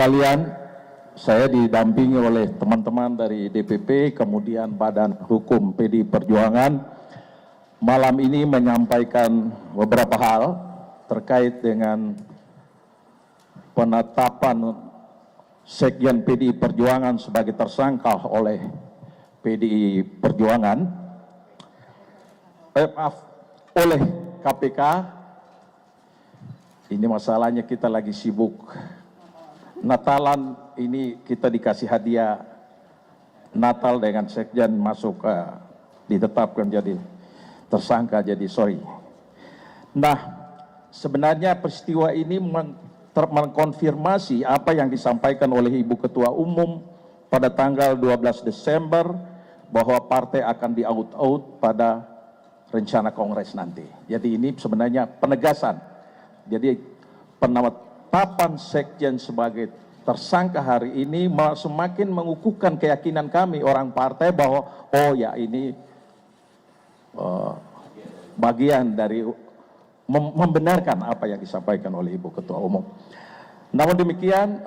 sekalian, saya didampingi oleh teman-teman dari DPP, kemudian Badan Hukum PDI Perjuangan, malam ini menyampaikan beberapa hal terkait dengan penetapan Sekjen PDI Perjuangan sebagai tersangka oleh PDI Perjuangan, oleh KPK. Ini masalahnya kita lagi sibuk Natalan, ini kita dikasih hadiah Natal dengan Sekjen masuk ditetapkan jadi tersangka, jadi sorry. Nah, sebenarnya peristiwa ini mengkonfirmasi apa yang disampaikan oleh Ibu Ketua Umum pada tanggal 12 Desember bahwa partai akan di-out pada rencana Kongres nanti. Jadi ini sebenarnya penegasan. Jadi penetapan Sekjen sebagai tersangka hari ini semakin mengukuhkan keyakinan kami orang partai bahwa oh ya ini bagian dari membenarkan apa yang disampaikan oleh Ibu Ketua Umum. Namun demikian,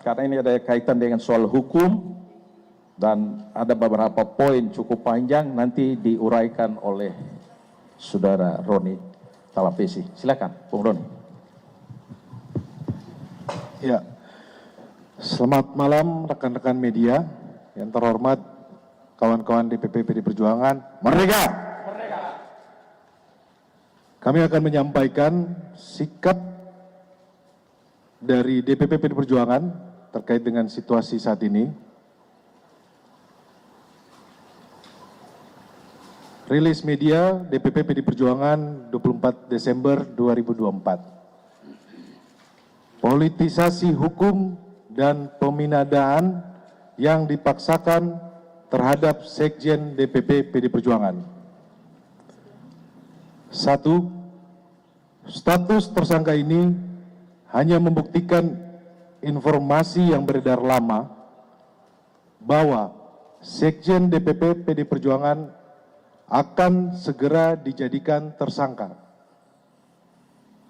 karena ini ada kaitan dengan soal hukum dan ada beberapa poin cukup panjang, nanti diuraikan oleh Saudara Roni Talapesi. Silakan, Bung Roni. Ya, selamat malam rekan-rekan media yang terhormat, kawan-kawan DPP PDI Perjuangan. Merdeka! Merdeka! Kami akan menyampaikan sikap dari DPP PDI Perjuangan terkait dengan situasi saat ini. Rilis media DPP PDI Perjuangan 24 Desember 2024. Politisasi hukum dan peminadaan yang dipaksakan terhadap Sekjen DPP PDI Perjuangan. 1. Status tersangka ini hanya membuktikan informasi yang beredar lama bahwa Sekjen DPP PDI Perjuangan akan segera dijadikan tersangka.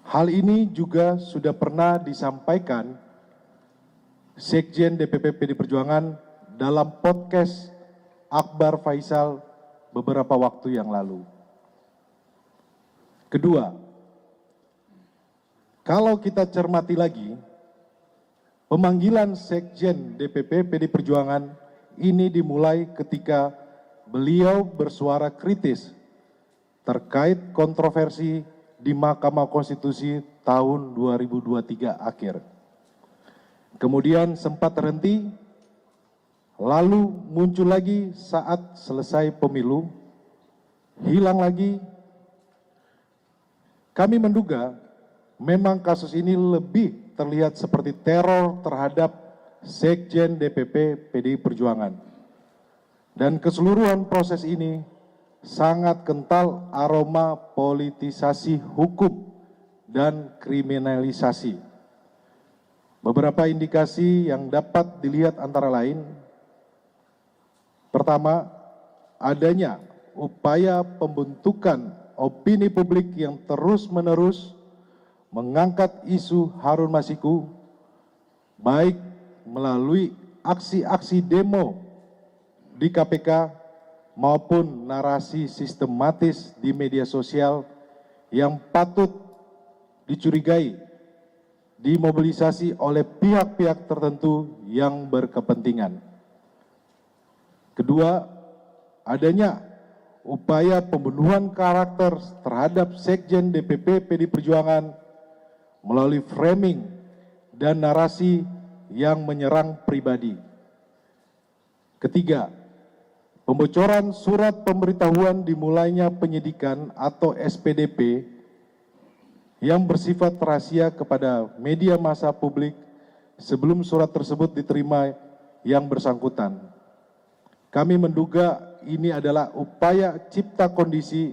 Hal ini juga sudah pernah disampaikan Sekjen DPP PDI Perjuangan dalam podcast Akbar Faisal beberapa waktu yang lalu. Kedua, kalau kita cermati lagi, pemanggilan Sekjen DPP PDI Perjuangan ini dimulai ketika beliau bersuara kritis terkait kontroversi di Mahkamah Konstitusi tahun 2023 akhir. Kemudian sempat terhenti, lalu muncul lagi saat selesai pemilu, hilang lagi. Kami menduga memang kasus ini lebih terlihat seperti teror terhadap Sekjen DPP PDI Perjuangan. Dan keseluruhan proses ini sangat kental aroma politisasi hukum dan kriminalisasi. Beberapa indikasi yang dapat dilihat antara lain, pertama, adanya upaya pembentukan opini publik yang terus-menerus mengangkat isu Harun Masiku, baik melalui aksi-aksi demo di KPK maupun narasi sistematis di media sosial yang patut dicurigai dimobilisasi oleh pihak-pihak tertentu yang berkepentingan. Kedua, adanya upaya pembunuhan karakter terhadap Sekjen DPP PDI Perjuangan melalui framing dan narasi yang menyerang pribadi. Ketiga, pembocoran surat pemberitahuan dimulainya penyidikan atau SPDP yang bersifat rahasia kepada media massa publik sebelum surat tersebut diterima yang bersangkutan. Kami menduga ini adalah upaya cipta kondisi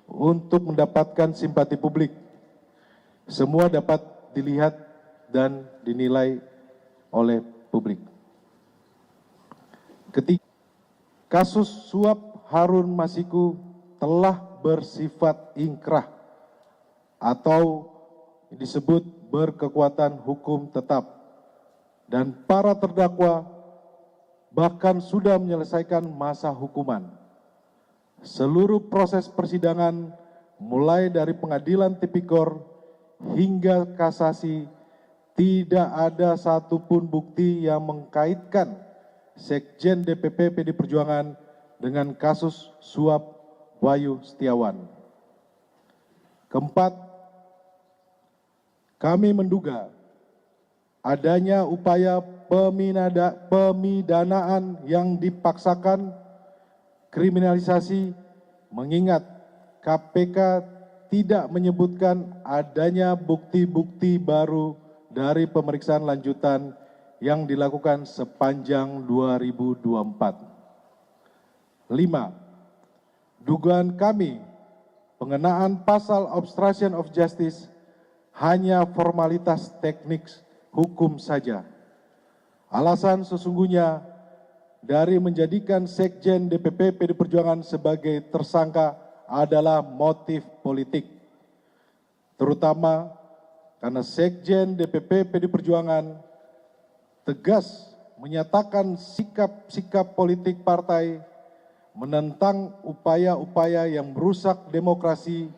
untuk mendapatkan simpati publik. Semua dapat dilihat dan dinilai oleh publik. Ketiga, kasus suap Harun Masiku telah bersifat ingkrah atau disebut berkekuatan hukum tetap dan para terdakwa bahkan sudah menyelesaikan masa hukuman. Seluruh proses persidangan mulai dari pengadilan tipikor hingga kasasi tidak ada satupun bukti yang mengkaitkan Sekjen DPP PD Perjuangan dengan kasus suap Wahyu Setiawan. Keempat, kami menduga adanya upaya pemidanaan yang dipaksakan, kriminalisasi, mengingat KPK tidak menyebutkan adanya bukti-bukti baru dari pemeriksaan lanjutan yang dilakukan sepanjang 2024. 5. Dugaan kami pengenaan pasal obstruction of justice hanya formalitas teknik hukum saja. Alasan sesungguhnya dari menjadikan Sekjen DPP PD Perjuangan sebagai tersangka adalah motif politik, terutama karena Sekjen DPP PD Perjuangan tegas menyatakan sikap-sikap politik partai menentang upaya-upaya yang merusak demokrasi,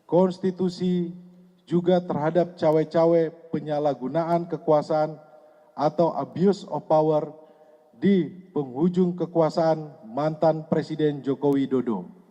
konstitusi, juga terhadap cawe-cawe penyalahgunaan kekuasaan atau abuse of power di penghujung kekuasaan mantan Presiden Joko Widodo.